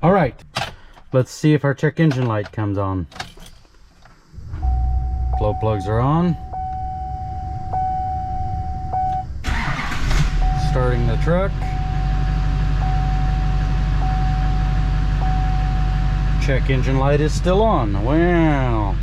All right, let's see if our check engine light comes on. Glow plugs are on. Starting the truck. Check engine light is still on. Wow.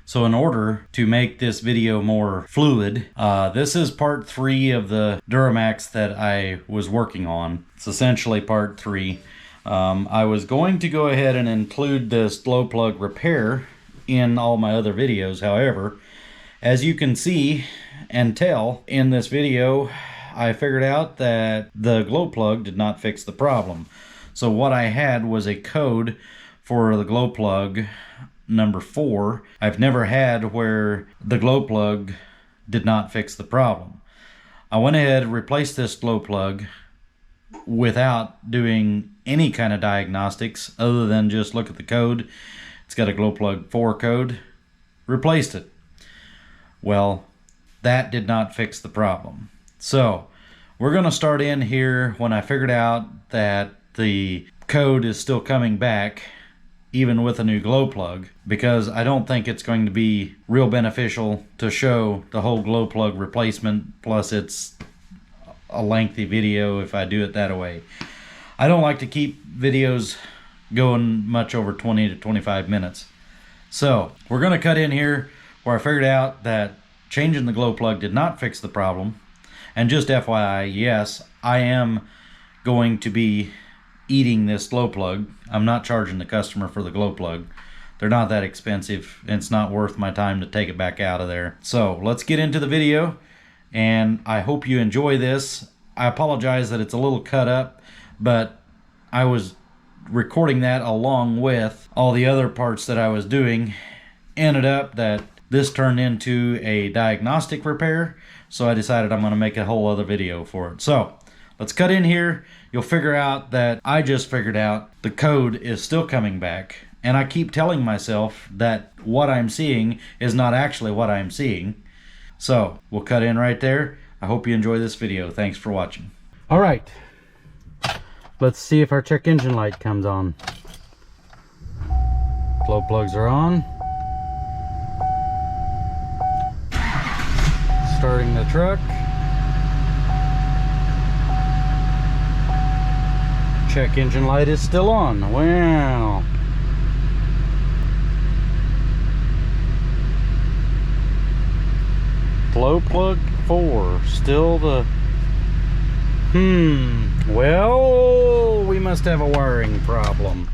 So in order to make this video more fluid, this is part 3 of the Duramax that I was working on. It's essentially part 3. I was going to go ahead and include this glow plug repair in all my other videos. However, as you can see and tell in this video, I figured out that the glow plug did not fix the problem. So what I had was a code for the glow plug number 4. I've never had where the glow plug did not fix the problem. I went ahead and replaced this glow plug without doing any kind of diagnostics other than just look at the code. It's got a glow plug 4 code. Replaced it. Well, that did not fix the problem. So we're going to start in here when I figured out that the code is still coming back even with a new glow plug, because I don't think it's going to be real beneficial to show the whole glow plug replacement, plus it's a lengthy video if I do it that way. I don't like to keep videos going much over 20 to 25 minutes. So we're going to cut in here where I figured out that changing the glow plug did not fix the problem. And just FYI, yes, I am going to be eating this glow plug. I'm not charging the customer for the glow plug. They're not that expensive. It's not worth my time to take it back out of there. So let's get into the video, and I hope you enjoy this. I apologize that it's a little cut up, but I was recording that along with all the other parts that I was doing. Ended up that this turned into a diagnostic repair, so I decided I'm going to make a whole other video for it. So let's cut in here. You'll figure out that I just figured out the code is still coming back, and I keep telling myself that what I'm seeing is not actually what I'm seeing. So we'll cut in right there. I hope you enjoy this video. Thanks for watching. All right, let's see if our check engine light comes on. Glow plugs are on. Starting the truck. Check engine light is still on. Wow. Glow plug 4, still the... Well, we must have a wiring problem.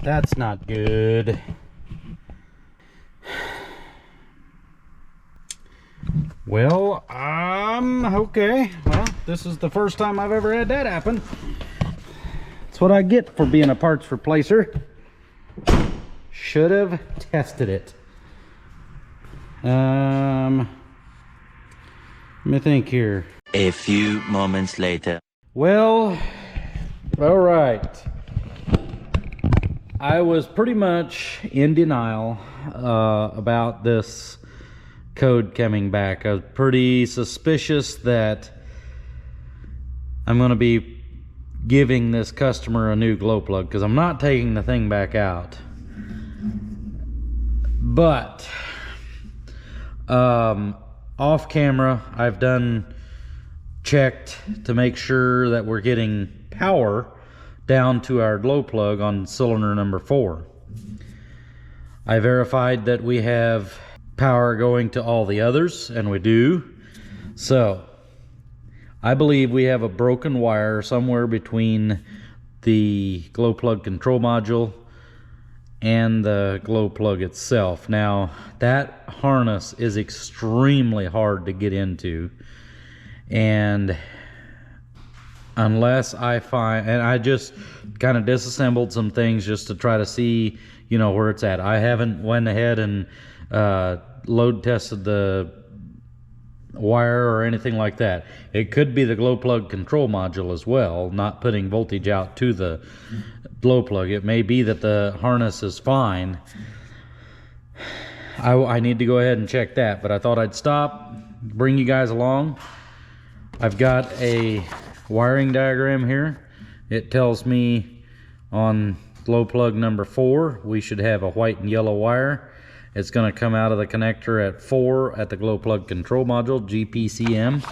That's not good. Well, okay. Well, this is the first time I've ever had that happen. That's what I get for being a parts replacer. Should have tested it. Let me think here. A few moments later. Well, all right. I was pretty much in denial about this code coming back. I was pretty suspicious that I'm going to be giving this customer a new glow plug, because I'm not taking the thing back out. But off camera, I've checked to make sure that we're getting power down to our glow plug on cylinder number 4. I verified that we have power going to all the others, and we do. So I believe we have a broken wire somewhere between the glow plug control module and the glow plug itself. Now, that harness is extremely hard to get into, and unless I find, and I just kind of disassembled some things just to try to see, you know, where it's at. I haven't went ahead and load tested the wire or anything like that. It could be the glow plug control module as well, not putting voltage out to the glow plug. It may be that the harness is fine. I need to go ahead and check that, but I thought I'd stop, bring you guys along. I've got a wiring diagram here. It tells me on glow plug number 4 we should have a white and yellow wire. It's going to come out of the connector at 4 at the glow plug control module, GPCM.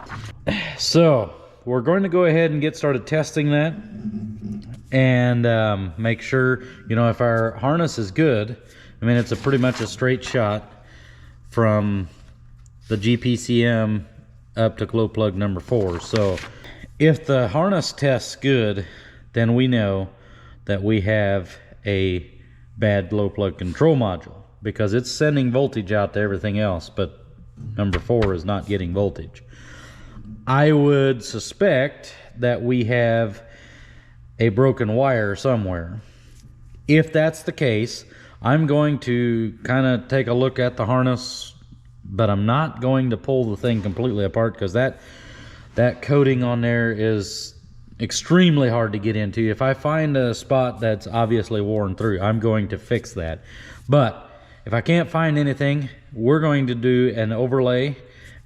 So we're going to go ahead and get started testing that and make sure, you know, if our harness is good. I mean, it's pretty much a straight shot from the GPCM up to glow plug number 4. So if the harness tests good, then we know that we have a bad glow plug control module, because it's sending voltage out to everything else, but number 4 is not getting voltage. I would suspect that we have a broken wire somewhere. If that's the case, I'm going to kind of take a look at the harness, but I'm not going to pull the thing completely apart, because that coating on there is extremely hard to get into. If I find a spot that's obviously worn through, I'm going to fix that. But if I can't find anything, we're going to do an overlay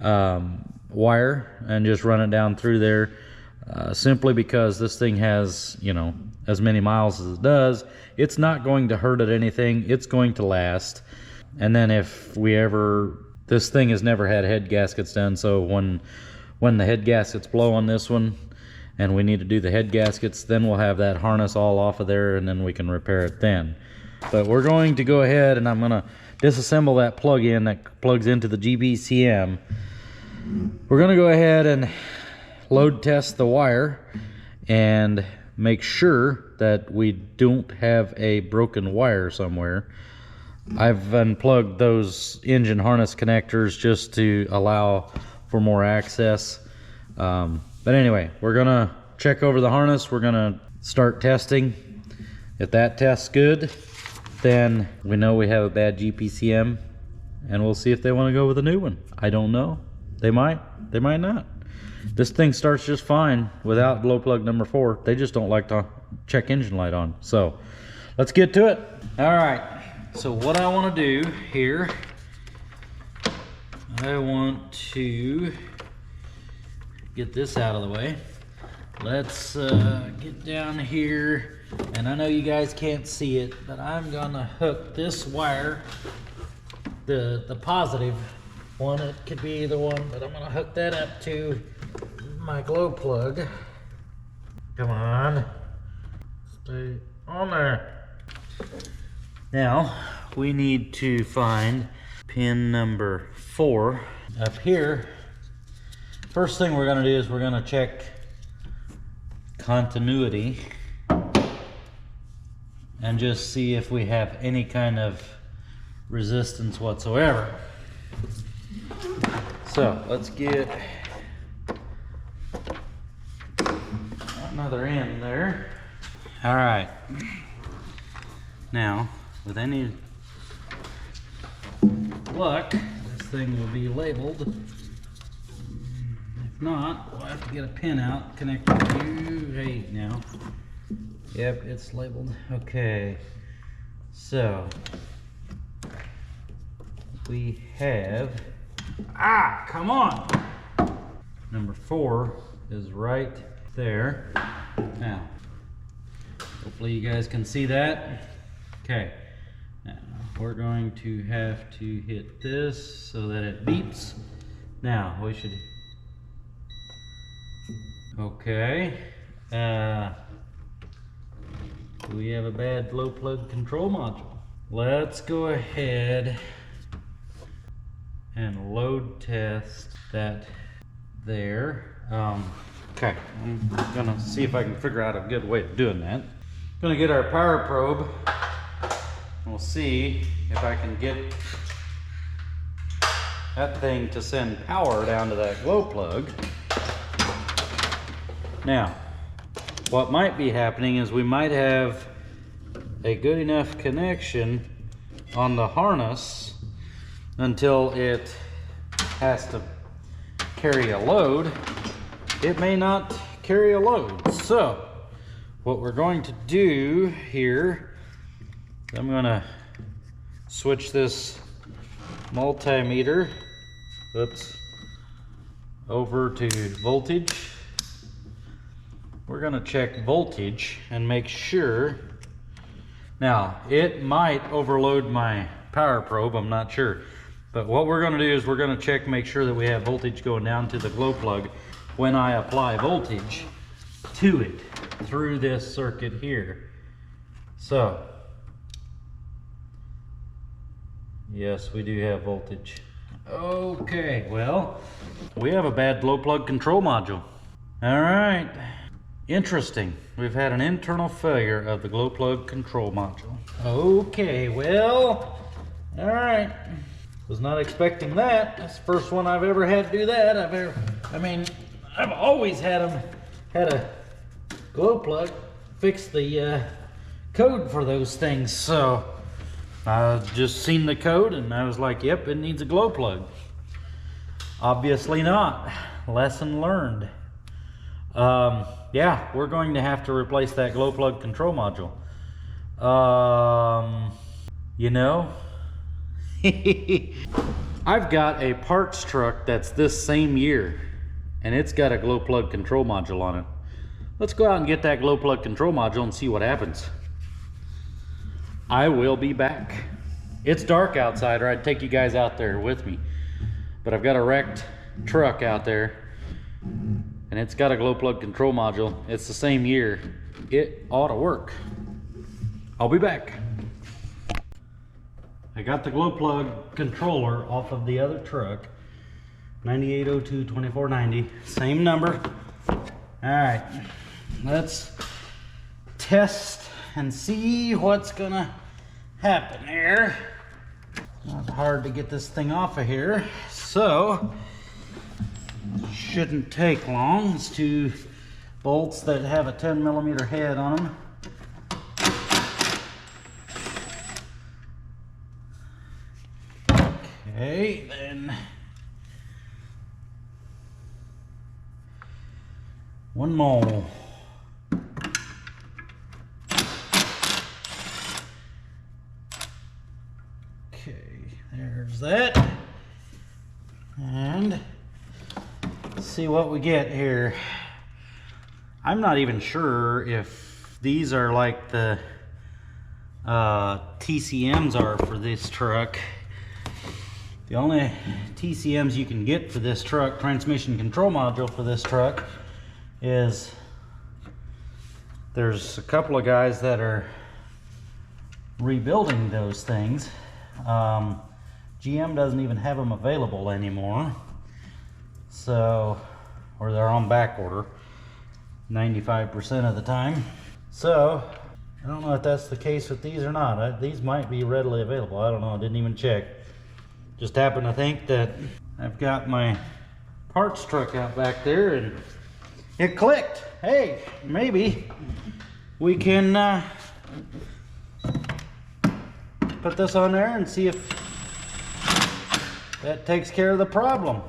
wire and just run it down through there, simply because this thing has, you know, as many miles as it does. It's not going to hurt at anything. It's going to last. And then if we ever, this thing has never had head gaskets done, so when the head gaskets blow on this one and we need to do the head gaskets, then we'll have that harness all off of there, and then we can repair it then. But we're going to go ahead and I'm going to disassemble that plug-in that plugs into the GPCM. We're going to go ahead and load test the wire and make sure that we don't have a broken wire somewhere. I've unplugged those engine harness connectors just to allow for more access. But anyway, we're going to check over the harness. We're going to start testing. If that tests good, then we know we have a bad GPCM, and we'll see if they want to go with a new one. I don't know. They might not. This thing starts just fine without glow plug number 4. They just don't like to check engine light on. So let's get to it. All right, so what I want to do here, I want to get this out of the way. Let's get down here. And I know you guys can't see it, but I'm gonna hook this wire, the positive one, it could be either one, but I'm gonna hook that up to my glow plug. Come on, stay on there. Now we need to find pin number 4 up here. First thing we're gonna do is we're gonna check continuity and just see if we have any kind of resistance whatsoever. So let's get another end there. All right, now with any luck this thing will be labeled. If not, we'll have to get a pin out connected to 8 now. Yep, it's labeled. Okay, so we have, come on! Number 4 is right there. Now, hopefully you guys can see that. Okay, now we're going to have to hit this so that it beeps. Now, we should, okay. We have a bad glow plug control module. Let's go ahead and load test that there. Okay, I'm gonna see if I can figure out a good way of doing that. Gonna get our power probe. We'll see if I can get that thing to send power down to that glow plug. Now, what might be happening is we might have a good enough connection on the harness until it has to carry a load. It may not carry a load. So what we're going to do here, I'm going to switch this multimeter, oops, over to voltage. We're gonna check voltage and make sure. Now, it might overload my power probe, I'm not sure. But what we're gonna do is we're gonna check, make sure that we have voltage going down to the glow plug when I apply voltage to it through this circuit here. So, yes, we do have voltage. Okay, well, we have a bad glow plug control module. All right, interesting. We've had an internal failure of the glow plug control module. Okay, well, all right. Was not expecting that. That's the first one I've ever had to do that. I've always had a glow plug fix the code for those things. So I just seen the code and I was like, yep, it needs a glow plug. Obviously not. Lesson learned. Yeah, we're going to have to replace that glow plug control module. You know, I've got a parts truck that's this same year and it's got a glow plug control module on it. Let's go out and get that glow plug control module and see what happens. I will be back. It's dark outside, or I'd take you guys out there with me. But I've got a wrecked truck out there and it's got a glow plug control module. It's the same year. It ought to work. I'll be back. I got the glow plug controller off of the other truck. 9802-2490, same number. All right, let's test and see what's gonna happen here. Not hard to get this thing off of here, so shouldn't take long. It's two bolts that have a 10mm head on them. Okay, then one more. Okay, there's that. And let's see what we get here. I'm not even sure if these are like the TCMs are for this truck. The only TCMs you can get for this truck, transmission control module for this truck, is there's a couple of guys that are rebuilding those things. GM doesn't even have them available anymore. So, or they're on back order 95% of the time. So, I don't know if that's the case with these or not. These might be readily available. I don't know, I didn't even check. Just happen to think that I've got my parts truck out back there and it clicked. Hey, maybe we can put this on there and see if that takes care of the problem.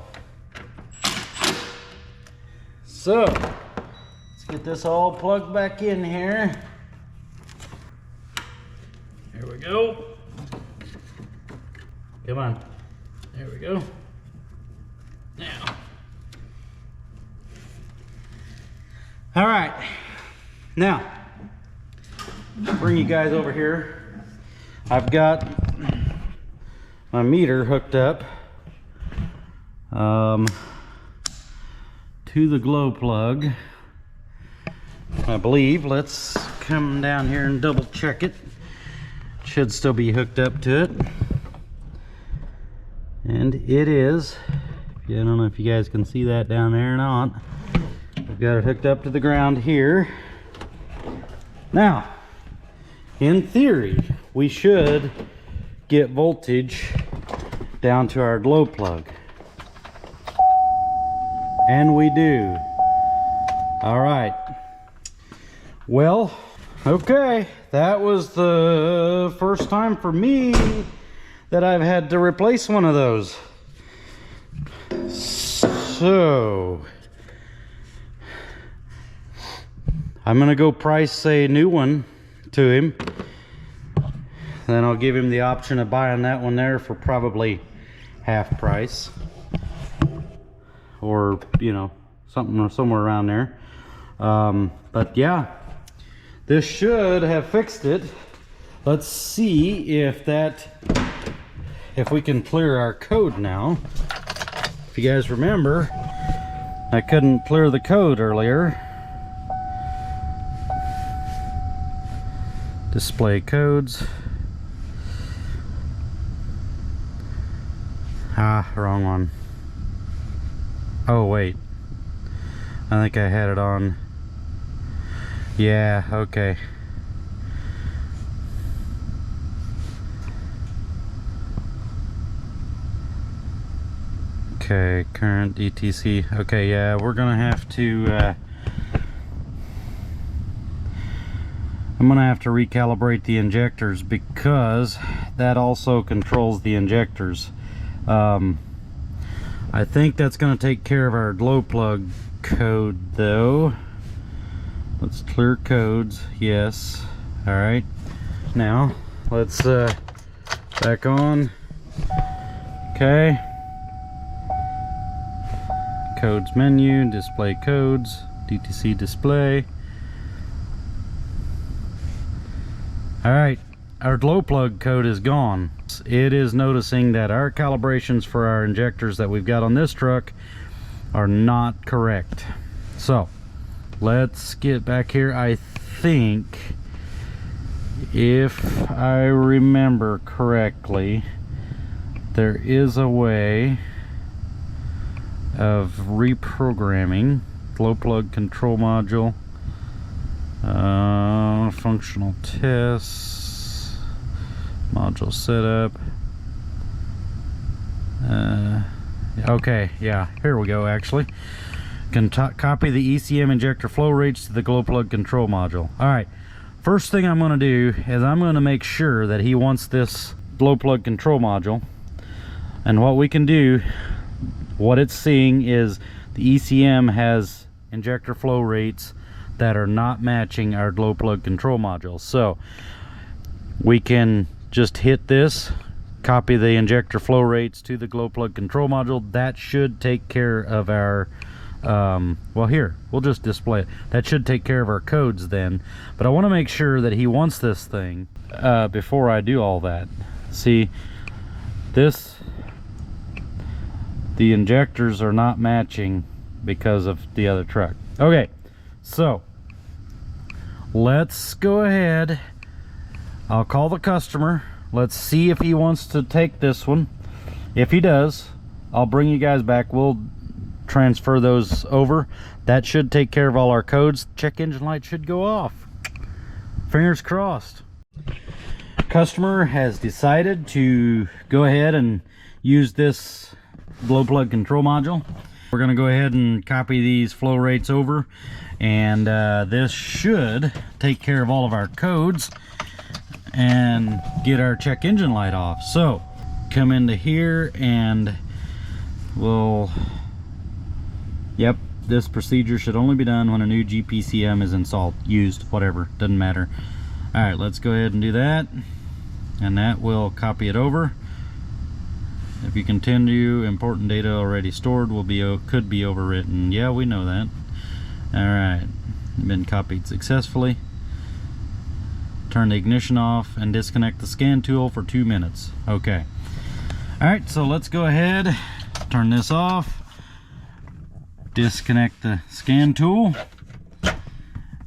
So, let's get this all plugged back in here. Here we go. Come on. There we go. Now. All right. Now, bring you guys over here. I've got my meter hooked up to the glow plug. I believe. Let's come down here and double check it. Should still be hooked up to it. And it is. I don't know if you guys can see that down there or not. We've got it hooked up to the ground here. Now, in theory, we should get voltage down to our glow plug. And we do. All right. Well, okay. That was the first time for me that I've had to replace one of those. So I'm gonna go price a new one to him. Then I'll give him the option of buying that one there for probably half price. or you know, something somewhere around there. But yeah, this should have fixed it. Let's see if we can clear our code now. If you guys remember, I couldn't clear the code earlier. Display codes. Ah, wrong one. Oh wait, I think I had it on. Yeah, okay. Okay, current ETC. Okay, yeah, we're gonna have to I'm gonna have to recalibrate the injectors, because that also controls the injectors. I think that's gonna take care of our glow plug code though. Let's clear codes. Yes. All right, now let's back on. Okay, codes menu, display codes, DTC display. All right, our glow plug code is gone. It is noticing that our calibrations for our injectors that we've got on this truck are not correct. So let's get back here. I think, if I remember correctly, there is a way of reprogramming glow plug control module. Functional tests, module setup. Okay, yeah, here we go. Actually, can copy the ECM injector flow rates to the glow plug control module. All right, first thing I'm going to do is I'm going to make sure that he wants this glow plug control module. And what we can do, what it's seeing is the ECM has injector flow rates that are not matching our glow plug control module. So we can just hit this, copy the injector flow rates to the glow plug control module. That should take care of our well, here, we'll just display it. That should take care of our codes then. But I want to make sure that he wants this thing before I do all that. See, the injectors are not matching because of the other truck. Okay, so let's go ahead. I'll call the customer. Let's see if he wants to take this one. If he does, I'll bring you guys back. We'll transfer those over. That should take care of all our codes. Check engine light should go off. Fingers crossed. Customer has decided to go ahead and use this glow plug control module. We're going to go ahead and copy these flow rates over, and this should take care of all of our codes and get our check engine light off. So come into here and we'll, yep, this procedure should only be done when a new GPCM is installed, used, whatever, doesn't matter. All right, let's go ahead and do that, and that will copy it over. If you continue, important data already stored could be overwritten. Yeah, we know that. All right, been copied successfully. Turn the ignition off and disconnect the scan tool for 2 minutes. Okay. All right, so let's go ahead, turn this off, disconnect the scan tool,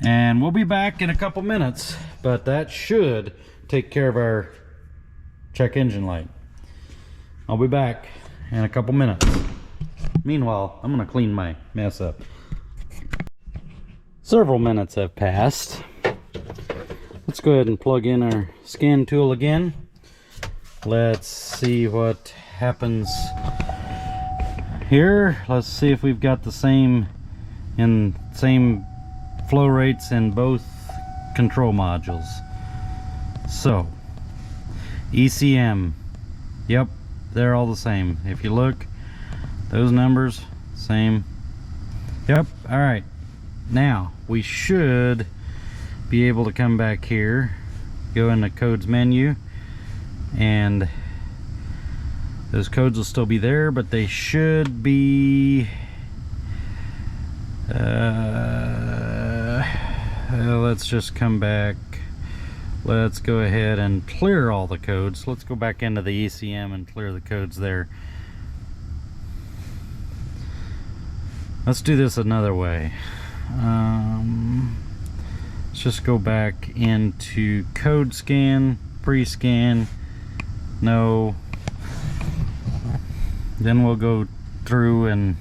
and we'll be back in a couple minutes. But that should take care of our check engine light. I'll be back in a couple minutes. Meanwhile, I'm gonna clean my mess up. Several minutes have passed. Let's go ahead and plug in our scan tool again. Let's see what happens here. Let's see if we've got the same flow rates in both control modules. So ECM, yep, they're all the same. If you look, those numbers, same. Yep. All right, now we should be able to come back here, go in the codes menu, and those codes will still be there, but they should be Let's just come back. Let's go ahead and clear all the codes. Let's go back into the ECM and clear the codes there. Let's do this another way. Let's just go back into code scan, pre-scan, no. Then we'll go through and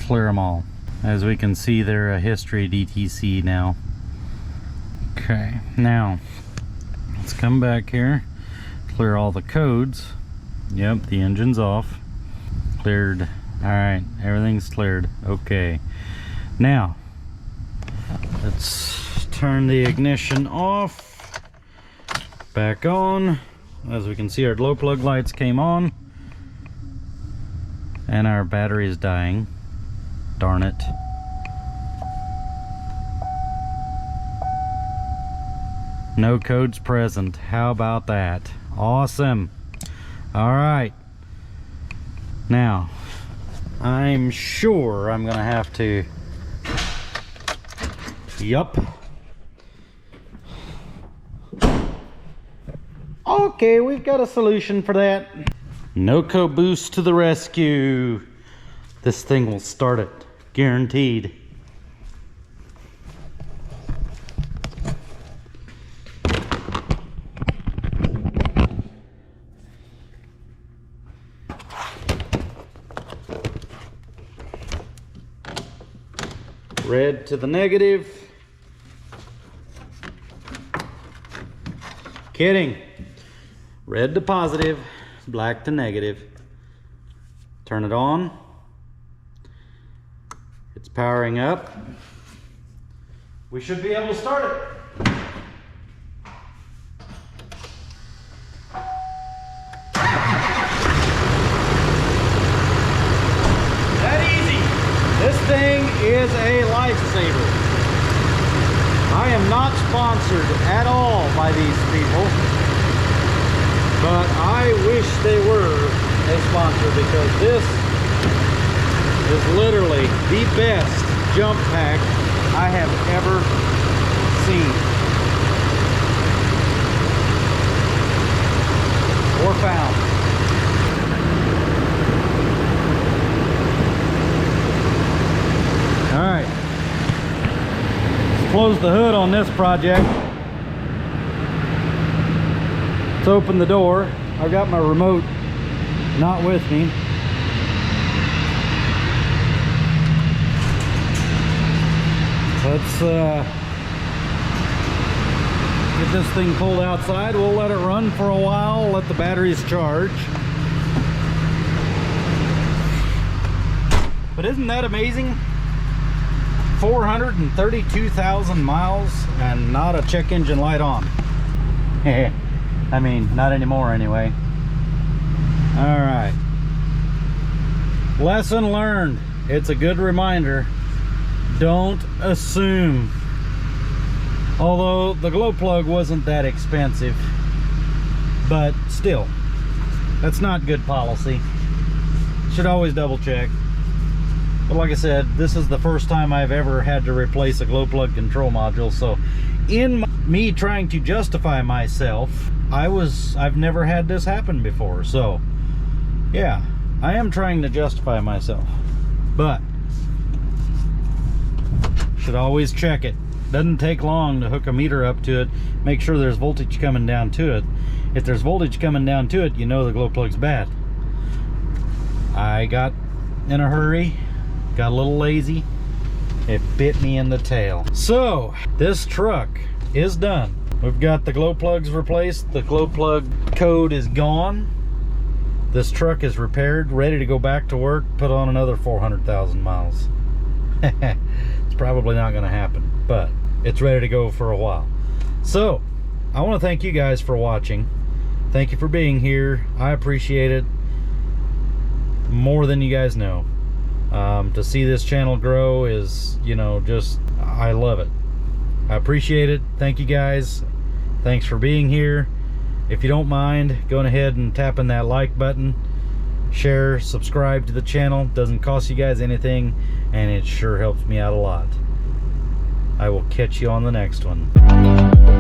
clear them all. As we can see, they're a history DTC now. Okay, now let's come back here, clear all the codes. Yep, the engine's off. Cleared. All right, everything's cleared. Okay, now let's turn the ignition off, back on. As we can see, our glow plug lights came on and our battery is dying. Darn it. No codes present. How about that? Awesome. All right. Now, I'm sure I'm gonna have to. Yup. Okay, we've got a solution for that. NOCO boost to the rescue. This thing will start it, guaranteed. Red to the negative. Kidding. Red to positive, black to negative. Turn it on. It's powering up. We should be able to start it. That easy. This thing is a lifesaver. I am not sponsored at all by these people, but I wish they were a sponsor, because this is literally the best jump pack I have ever seen or found. All right, let's close the hood on this project. Let's open the door. I've got my remote not with me. Let's get this thing pulled outside. We'll let it run for a while, let the batteries charge. But isn't that amazing? 432,000 miles and not a check engine light on. I mean, not anymore anyway. All right. Lesson learned. It's a good reminder. Don't assume. Although the glow plug wasn't that expensive, but still, that's not good policy. Should always double check. But like I said, this is the first time I've ever had to replace a glow plug control module, so in me trying to justify myself, I've never had this happen before. So yeah, I am trying to justify myself, but should always check it. Doesn't take long to hook a meter up to it, make sure there's voltage coming down to it. If there's voltage coming down to it, you know the glow plug's bad. I got in a hurry, got a little lazy, it bit me in the tail. So this truck is done. We've got the glow plugs replaced, the glow plug code is gone. This truck is repaired, ready to go back to work, put on another 400,000 miles. It's probably not going to happen, but it's ready to go for a while. So I want to thank you guys for watching. Thank you for being here. I appreciate it more than you guys know. To see this channel grow is, you know, just, I love it. I appreciate it. Thank you guys. Thanks for being here. If you don't mind going ahead and tapping that like button, share, subscribe to the channel. Doesn't cost you guys anything, and it sure helps me out a lot. I will catch you on the next one.